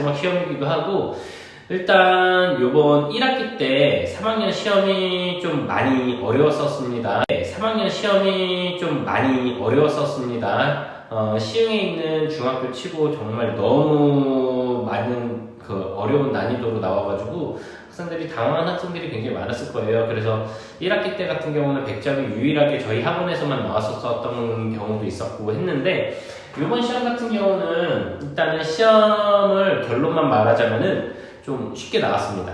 마지막 시험이기도 하고, 일단 요번 1학기 때 3학년 시험이 좀 많이 어려웠었습니다. 3학년 시험이 좀 많이 어려웠었습니다. 시흥에 있는 중학교 치고 정말 너무 많은 그 어려운 난이도로 나와가지고 학생들이 당황한 학생들이 굉장히 많았을 거예요. 그래서 1학기 때 같은 경우는 100점이 유일하게 저희 학원에서만 나왔었던 경우도 있었고 했는데, 이번 시험 같은 경우는 일단은 시험을 결론만 말하자면은 좀 쉽게 나왔습니다.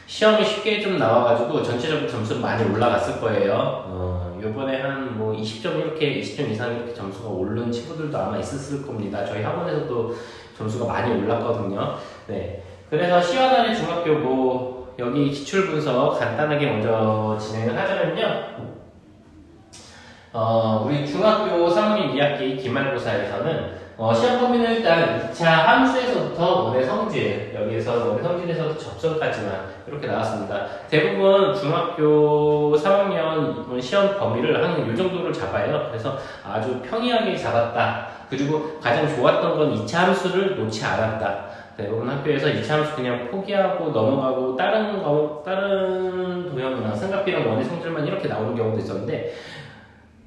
시험이 쉽게 좀 나와가지고 전체적으로 점수는 많이 올라갔을 거예요. 요번에 한 뭐 20점 이렇게 20점 이상 이렇게 점수가 오른 친구들도 아마 있었을 겁니다. 저희 학원에서도 점수가 많이 올랐거든요. 네. 그래서 시원하는 중학교 뭐 여기 기출 분석 간단하게 먼저 진행을 하자면요. 우리 중학교 3학년 2학기 기말고사에서는 시험 범위는 일단 2차 함수에서부터 원의 성질, 여기에서 원의 성질에서도 접선까지만 이렇게 나왔습니다. 대부분 중학교 3학년 시험 범위를 한 이 정도를 잡아요. 그래서 아주 평이하게 잡았다. 그리고 가장 좋았던 건 2차 함수를 놓지 않았다. 대부분 학교에서 2차 함수 그냥 포기하고 넘어가고 다른 도형이나 삼각비랑 원의 성질만 이렇게 나오는 경우도 있었는데,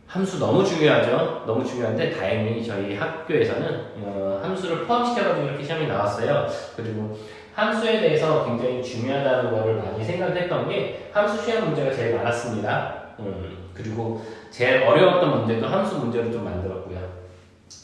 함수 너무 중요하죠. 너무 중요한데 다행히 저희 학교에서는 함수를 포함시켜가지고 이렇게 시험이 나왔어요. 그리고 함수에 대해서 굉장히 중요하다는 거를 많이 생각했던 게 함수 시험 문제가 제일 많았습니다. 그리고 제일 어려웠던 문제도 함수 문제로 좀 만들었고요.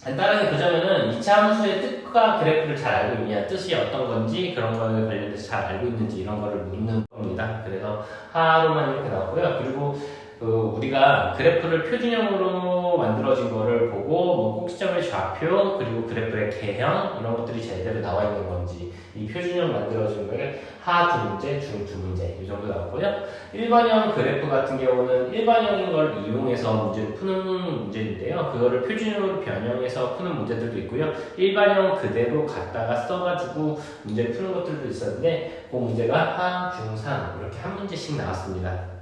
간단하게 보자면은 2차 함수의 뜻과 그래프를 잘 알고 있냐, 뜻이 어떤 건지 그런 거에 관련해서 잘 알고 있는지 이런 거를 묻는 겁니다. 그래서 하루만 이렇게 나왔고요. 그리고 우리가 그래프를 표준형으로 만들어진 거를 보고 뭐 꼭지점의 좌표 그리고 그래프의 개형 이런 것들이 제대로 나와 있는 건지, 이 표준형 만들어진 거에 하 두 문제, 중 두 문제 이 정도 나왔고요. 일반형 그래프 같은 경우는 일반형인 걸 이용해서 문제를 푸는 문제인데요. 그거를 표준형으로 변형해서 푸는 문제들도 있고요. 일반형 그대로 갖다가 써가지고 문제를 푸는 것들도 있었는데, 그 문제가 하, 중, 상 이렇게 한 문제씩 나왔습니다.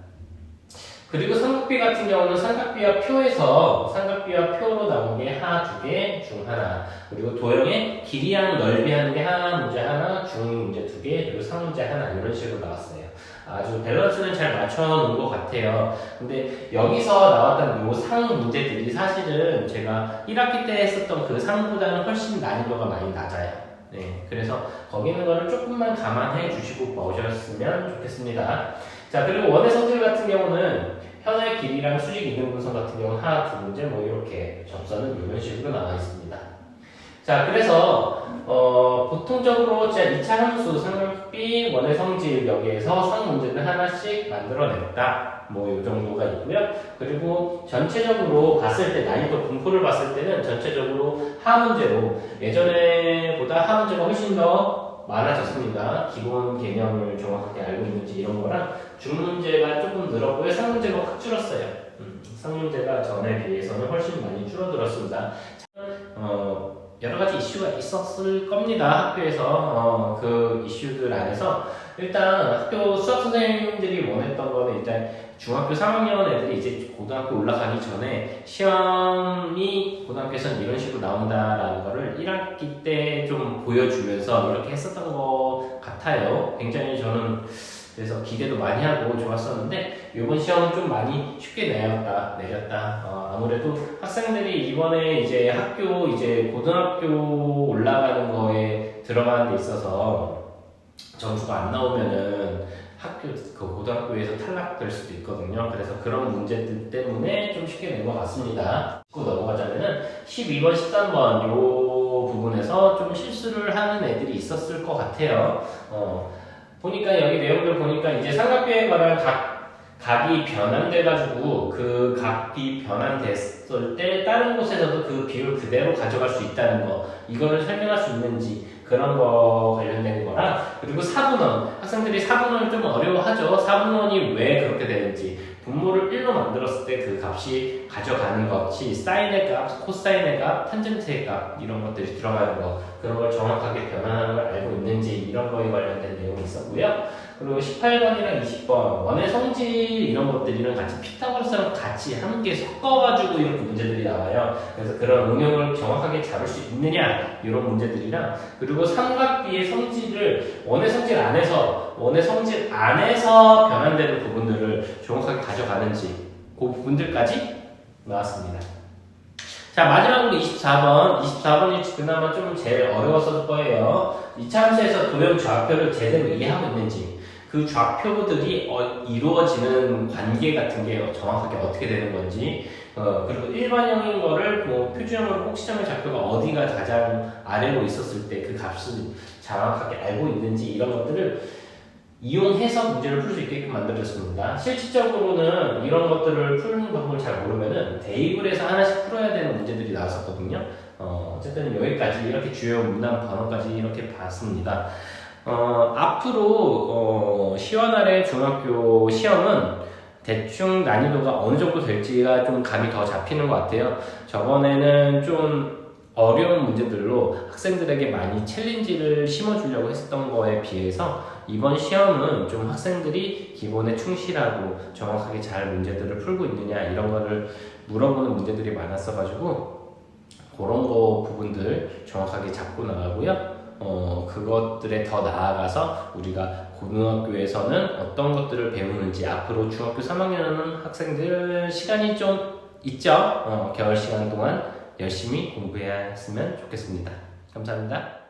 그리고 삼각비 같은 경우는 삼각비와 표로 나온 게 하 두 개, 중 하나. 그리고 도형의 길이랑 넓이 하는 게 하 문제 하나, 중 문제 두 개, 그리고 상 문제 하나 이런 식으로 나왔어요. 아주 밸런스는 잘 맞춰놓은 것 같아요. 근데 여기서 나왔던 요 상 문제들이 사실은 제가 1학기 때 했었던 그 상보다는 훨씬 난이도가 많이 낮아요. 네, 그래서 거기 있는 거를 조금만 감안해 주시고 보셨으면 좋겠습니다. 자, 그리고 원의 성질 같은 경우는 현의 길이랑 수직 이등분선 같은 경우는 하나 두 문제 뭐 이렇게 접선은 이런 식으로 나와 있습니다. 자, 그래서 보통적으로 제가 2차 함수, 삼각비, 원의 성질 여기에서 상 문제는 하나씩 만들어냈다. 뭐 이 정도가 있고요. 그리고 전체적으로 봤을 때 난이도 분포를 봤을 때는 전체적으로 하 문제로 예전에보다 하 문제가 훨씬 더 많아졌습니다. 기본 개념을 정확하게 알고 있는지 이런 거랑 중 문제가 조금 늘었고요. 상 문제가 확 줄었어요. 상 문제가 전에 비해서는 훨씬 많이 줄어들었습니다. 여러 가지 이슈가 있었을 겁니다. 학교에서 그 이슈들 안에서 일단 학교 수학 선생님들이 원했던 거는 일단 중학교 3학년 애들이 이제 고등학교 올라가기 전에 시험이 고등학교에서는 이런 식으로 나온다라는 거를 1학기 때 좀 보여주면서 이렇게 했었던 것 같아요. 굉장히 저는 그래서 기대도 많이 하고 좋았었는데, 이번 시험은 좀 많이 쉽게 내렸다. 아무래도 학생들이 이번에 이제 고등학교 올라가는 거에 들어가는 데 있어서 점수가 안 나오면은 고등학교에서 탈락될 수도 있거든요. 그래서 그런 문제들 때문에 좀 쉽게 낸 것 같습니다. 넘어가자면은 12번, 13번 요 부분에서 좀 실수를 하는 애들이 있었을 것 같아요. 보니까 여기 내용들 보니까 이제 삼각비에 관한 각이 변환돼가지고 그 각이 변환됐을 때 다른 곳에서도 그 비율 그대로 가져갈 수 있다는 거, 이거를 설명할 수 있는지 그런 거 관련된 거랑, 그리고 4분원, 학생들이 4분원을 좀 어려워하죠. 4분원이 왜 그렇게 되는지, 분모를 1로 만들었을 때 그 값이 가져가는 것이 사인의 값, 코사인의 값, 탄젠트의 값 이런 것들이 들어가는 거, 그런 걸 정확하게 변환하는 걸 알고 있는지 이런 거에 관련된 내용이 있었고요. 그리고 18번이랑 20번 원의 성질 이런 것들이랑 같이 피타고라스랑 같이 함께 섞어가지고 이렇게 문제들이 나와요. 그래서 그런 응용을 정확하게 잡을 수 있느냐 이런 문제들이랑, 그리고 삼각비의 성질을 원의 성질 안에서 변환되는 부분들을 정확하게 가져가는지 그 부분들까지 나왔습니다. 자, 마지막으로 24번이 그나마 좀 제일 어려웠을 거예요. 이차 함수에서 도형 좌표를 제대로 이해하고 있는지, 그 좌표들이 이루어지는 관계 같은 게 정확하게 어떻게 되는 건지, 그리고 일반형인 거를 뭐 표준형으로 꼭지점의 좌표가 어디가 가장 아래로 있었을 때 그 값을 정확하게 알고 있는지, 이런 것들을 이용해서 문제를 풀 수 있게끔 만들어졌습니다. 실질적으로는 이런 것들을 푸는 방법을 잘 모르면은 대입을 해서 하나씩 풀어야 되는 문제들이 나왔었거든요. 어쨌든 여기까지 이렇게 주요 문항 번호까지 이렇게 봤습니다. 앞으로 시원하래 중학교 시험은 대충 난이도가 어느 정도 될지가 좀 감이 더 잡히는 것 같아요. 저번에는 좀 어려운 문제들로 학생들에게 많이 챌린지를 심어주려고 했었던 거에 비해서 이번 시험은 좀 학생들이 기본에 충실하고 정확하게 잘 문제들을 풀고 있느냐 이런 거를 물어보는 문제들이 많았어가지고 그런 거 부분들 정확하게 잡고 나가고요. 그것들에 더 나아가서 우리가 고등학교에서는 어떤 것들을 배우는지, 앞으로 중학교 3학년은 학생들 시간이 좀 있죠. 겨울 시간 동안 열심히 공부했으면 좋겠습니다. 감사합니다.